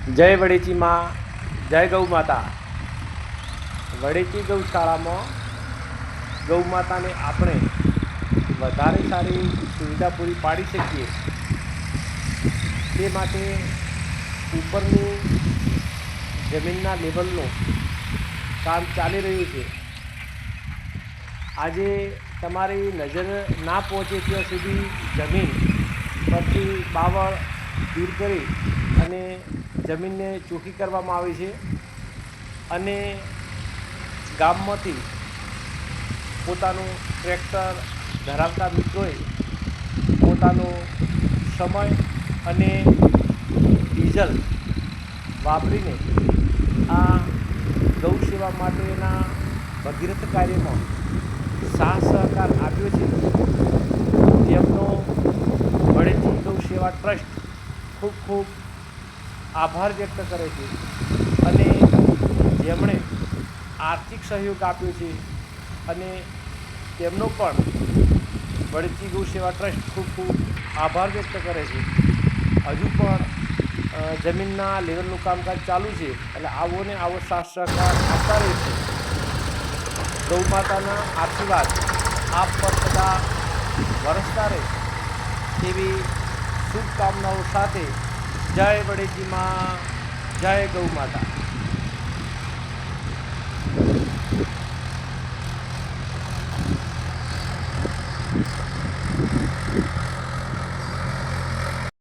જય વડેચી માં, જય ગૌ માતા। વડેચી ગૌશાળામાં ગૌ માતાને આપણે વધારે સારી સુવિધા પૂરી પાડી શકીએ તે માટે ઉપરની જમીનના લેવલનું કામ ચાલી રહ્યું છે। આજે તમારી નજર ના પહોંચે ત્યાં સુધી જમીન પરથી બાવળ દૂર કરી અને જમીનને ચોખ્ખી કરવામાં આવી છે અને ગામમાંથી પોતાનું ટ્રેક્ટર ધરાવતા મિત્રોએ પોતાનો સમય અને ડીઝલ વાપરીને આ ગૌ સેવા માટેના ભગીરથ કાર્યમાં સાથ સહકાર આપ્યો છે। તેમનો વડેચી ગૌ સેવા ટ્રસ્ટ ખૂબ ખૂબ આભાર વ્યક્ત કરે છે અને જેમણે આર્થિક સહયોગ આપ્યો છે અને તેમનો પણ વડેચી ગૌ સેવા ટ્રસ્ટ ખૂબ ખૂબ આભાર વ્યક્ત કરે છે। હજુ પણ જમીનના લેવલનું કામકાજ ચાલુ છે એટલે આવો ને આવો સાથ સહકાર આપતા રહીશું। ગૌ માતાના આશીર્વાદ આપ પર સદા વરસતા રહે તેવી શુભકામનાઓ સાથે જય વડેચી માં, જય ગૌ માતા।